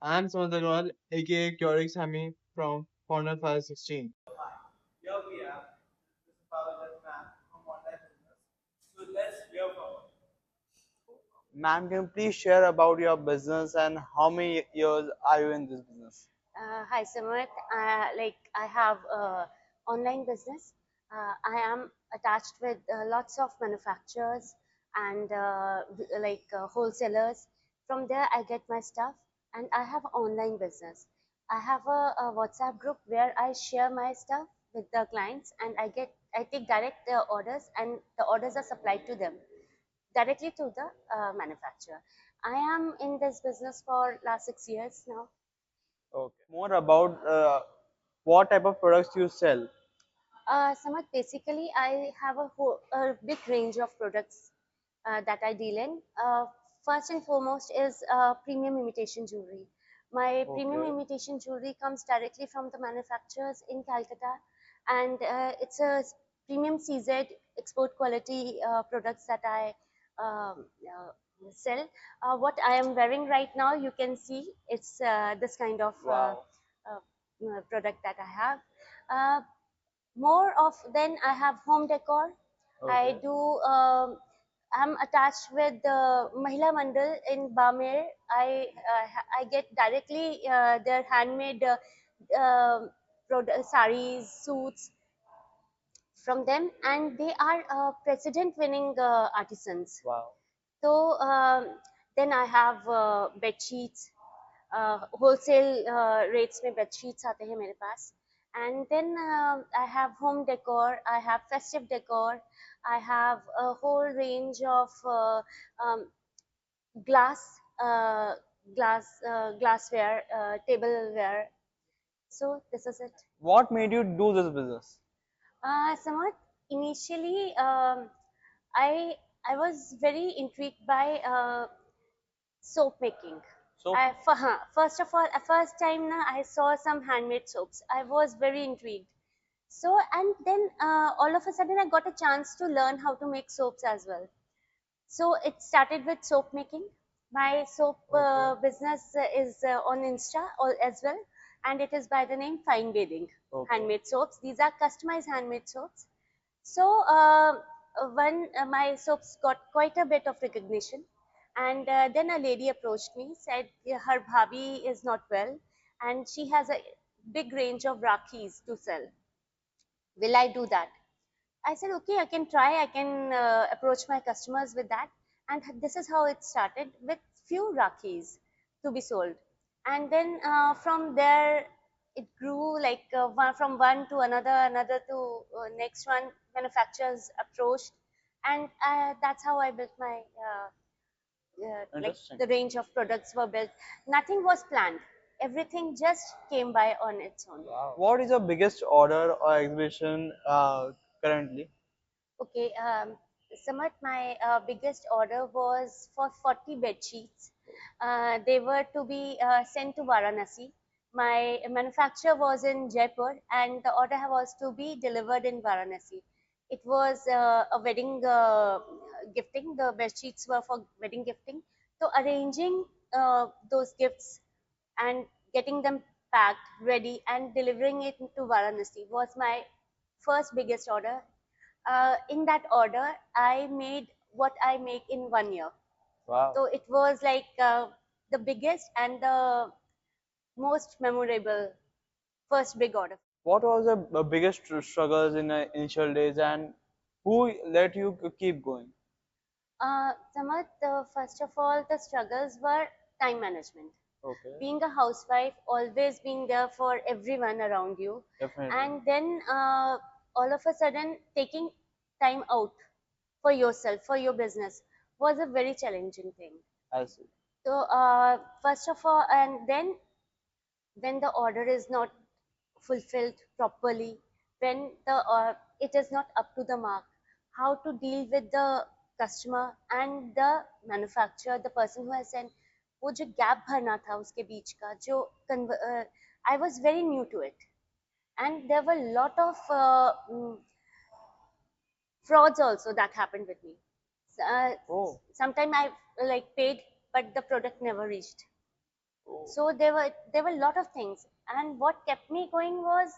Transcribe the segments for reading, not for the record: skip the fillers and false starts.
I'm Samant Agarwal, aka Curix Hami from Corner 516. Ma'am, can you please share about your business and how many years are you in this business? Hi, Samarth. I have a online business. I am attached with lots of manufacturers and wholesalers. From there, I get my stuff, and I have online business. I have a WhatsApp group where I share my stuff with the clients, and I take direct orders, and the orders are supplied to them directly to the manufacturer. I am in this business for last 6 years now. Okay. More about what type of products you sell. Samat, basically, I have a big range of products that I deal in. First and foremost is premium imitation jewelry. My premium Okay. imitation jewelry comes directly from the manufacturers in Calcutta, and it's a premium CZ export quality products that I sell. What I am wearing right now, you can see it's this kind of Wow. product that I have. Uh, More of then I have home decor. I Okay. do. I'm attached with the Mahila Mandal in Bamer. I get directly their handmade saris, suits from them, and they are precedent-winning artisans. Wow. So then I have bed sheets. Wholesale rates में bedsheets आते हैं मेरे पास and then I have home decor I have festive decor I have a whole range of glass glassware tableware. So this is it. What made you do this business? Samad, initially I I was very intrigued by soap making. So, First of all, first time na, I saw some handmade soaps. I was very intrigued. So, and then all of a sudden, I got a chance to learn how to make soaps as well. So, it started with soap making. My soap okay. business is on Insta as well, and it is by the name Fine Bathing Okay. Handmade Soaps. These are customized handmade soaps. So when my soaps got quite a bit of recognition, and then a lady approached me, said her bhabhi is not well, and she has a big range of rakhis to sell. Will I do that? I said, okay, I can try. I can approach my customers with that. And this is how it started with few rakhis to be sold. And then from there, it grew like from one to another, another to next one. Manufacturers approached, and that's how I built my like Interesting. the range of products were built. Nothing was planned. Everything just came by on its own. Wow. What is your biggest order or exhibition currently? Okay, Samat, my biggest order was for 40 bed sheets. They were to be sent to Varanasi. My manufacturer was in Jaipur, and the order was to be delivered in Varanasi. It was a wedding gifting. The bed sheets were for wedding gifting. So arranging those gifts and getting them packed, ready, and delivering it to Varanasi was my first biggest order. In that order, I made what I make in 1 year. Wow. So it was like the biggest and the most memorable first big order. What was the biggest struggles in the initial days and who let you keep going? Samarth, first of all, the struggles were time management. Okay. Being a housewife, always being there for everyone around you, Definitely. and then all of a sudden taking time out for yourself, for your business, was a very challenging thing. I see. So first of all, and then when the order is not fulfilled properly, when the it is not up to the mark, how to deal with the customer and the manufacturer, the person who has sent, वो जो gap भरना था उसके बीच का जो I was very new to it, and there were a lot of frauds also that happened with me. Uh, Oh, Sometimes I like paid, but the product never reached. Oh, So there were a lot of things, and what kept me going was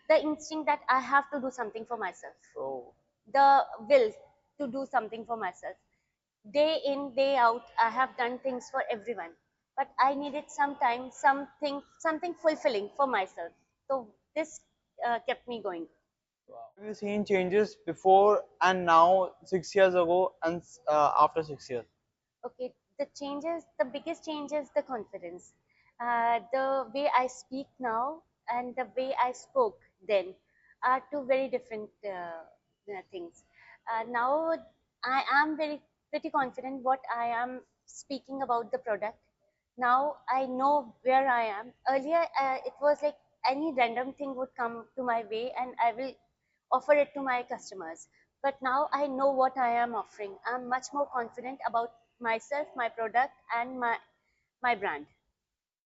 the instinct that I have to do something for myself, oh, the will to do something for myself. Day in, day out, I have done things for everyone, but I needed some time, something fulfilling for myself. So this kept me going. wow. Have you seen changes before and now, 6 years ago and after 6 years? Okay, the biggest change is the confidence. The way I speak now and the way I spoke then are two very different things. Now I am very pretty confident what I am speaking about the product. Now I know where I am. Earlier, it was like any random thing would come to my way and I will offer it to my customers. But now I know what I am offering. I'm much more confident about myself, my product, and my brand.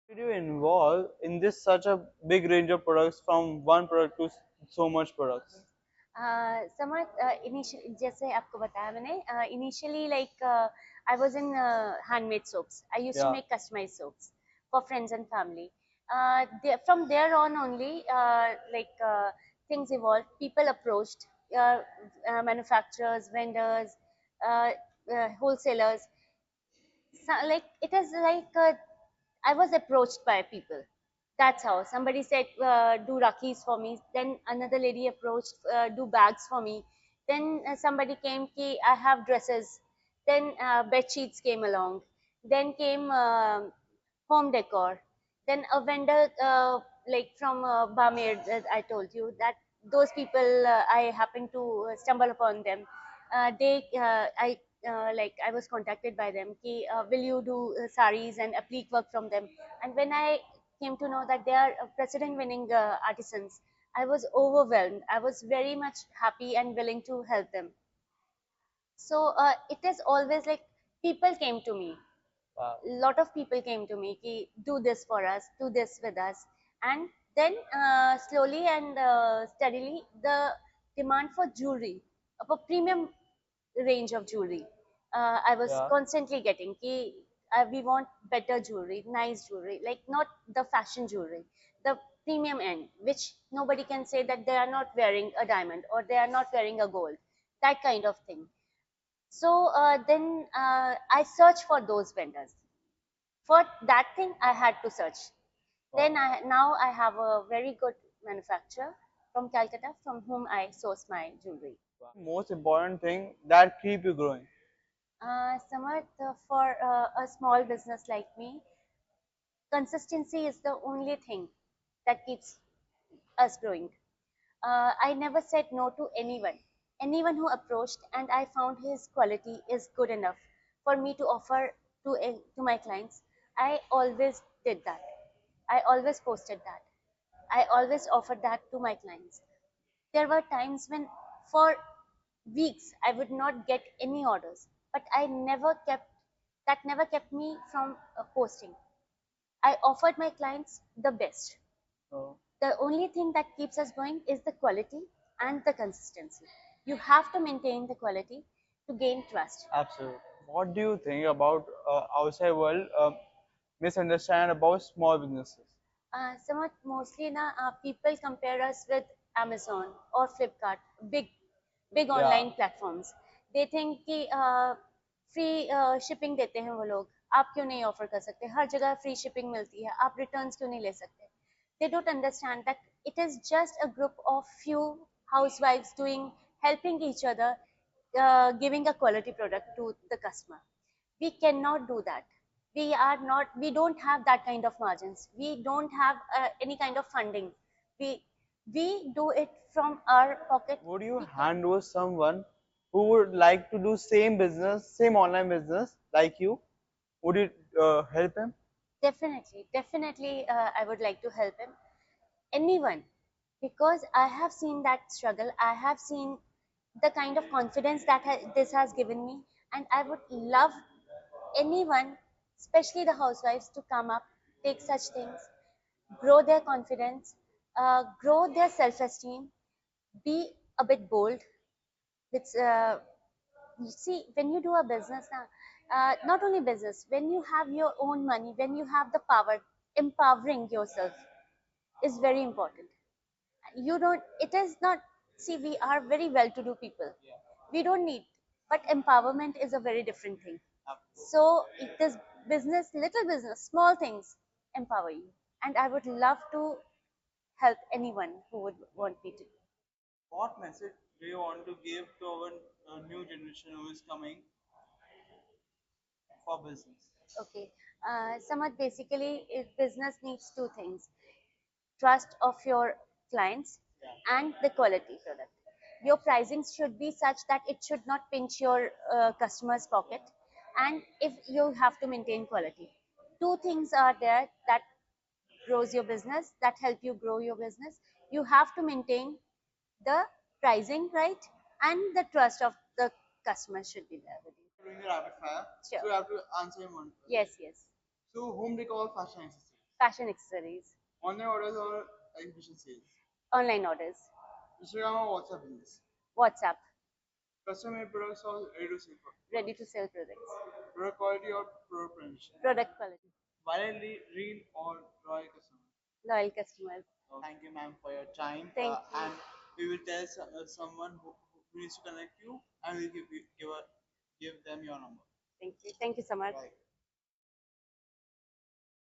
Did you involve in this such a big range of products from one product to so much products? Samar, initially, जैसे आपको बताया मैंने, initially like I was in handmade soaps. I used to Yeah. make customized soaps for friends and family. From there on only, things evolved. People approached manufacturers, vendors, uh, wholesalers. So, like it is like I was approached by people. That's how somebody said, "Do rakis for me." Then another lady approached, "Do bags for me." Then somebody came, "Ki I have dresses." Then bed sheets came along. Then came home decor. Then a vendor like from Barmaid that I told you that those people I happened to stumble upon them. I was contacted by them. Ki, will you do saris and applique work from them? And when I came to know that they are precedent-winning artisans, I was overwhelmed. I was very much happy and willing to help them. So it is always like people came to me, Wow. lot of people came to me ki do this for us, do this with us. And then slowly and steadily the demand for jewelry, of a premium range of jewelry, I was Yeah. constantly getting ki we want better jewelry, nice jewelry, like not the fashion jewelry, the premium end, which nobody can say that they are not wearing a diamond or they are not wearing a gold, that kind of thing. So then I search for those vendors. For that thing, I had to search. Then Wow. now I have a very good manufacturer from Calcutta from whom I source my jewelry. Most important thing that keep you growing. Samarth, for a small business like me, consistency is the only thing that keeps us growing. I never said no to anyone. Anyone who approached and I found his quality is good enough for me to offer to my clients, I always did that. I always posted that. I always offered that to my clients. There were times when for weeks I would not get any orders, but that never kept me from posting. I offered my clients the best. Oh, The only thing that keeps us going is the quality and the consistency. You have to maintain the quality to gain trust. absolutely. What do you think about outside world misunderstand about small businesses? Somewhat mostly na people compare us with Amazon or Flipkart, big Yeah. online platforms. They think कि free shipping देते हैं वो लोग, आप क्यों नहीं offer कर सकते, हर जगह फ्री शिपिंग मिलती है, आप रिटर्न्स क्यों नहीं ले सकते. They don't understand that it is just a group of few housewives doing helping each other, giving a quality product to the customer. We cannot do that. We don't have that kind of margins. We don't have any kind of funding. We we do it from our pocket. Would you We can. hand over someone who would like to do same business, same online business like you? Would you help him? Definitely, I would like to help him. Anyone, because I have seen that struggle. I have seen the kind of confidence that this has given me, and I would love anyone, especially the housewives, to come up, take such things, grow their confidence, grow their self-esteem, be a bit bold. It's you see, when you do a business now, Not only business, when you have your own money, when you have the power, empowering yourself is very important. You don't, it is not, see, we are very well to do people. We don't need, but empowerment is a very different thing. So it is business, little business, small things empower you. And I would love to help anyone who would want me to. What message do you want to give to our new generation who is coming for business? Okay. Somewhat basically, if business needs two things: trust of your clients and the quality product. Your pricing should be such that it should not pinch your customer's pocket, and if you have to maintain quality. Two things are there that grows your business, that help you grow your business. You have to maintain the pricing right, and the trust of the customer should be there with you. Doing a rapid fire, Sure. so you have to answer in one. Yes, yes. So, home decor, fashion accessories, Fashion accessories, online orders or exhibition sales, online orders, Instagram or WhatsApp business, WhatsApp, custom made products or ready to sell ready to sell products, product quality or product prevention, product quality, viral real or loyal customer. loyal customers. Thank you, ma'am, for your time. Thank you. And we will tell someone who needs to connect you, and we'll give them your number. Thank you. Thank you so much. Right.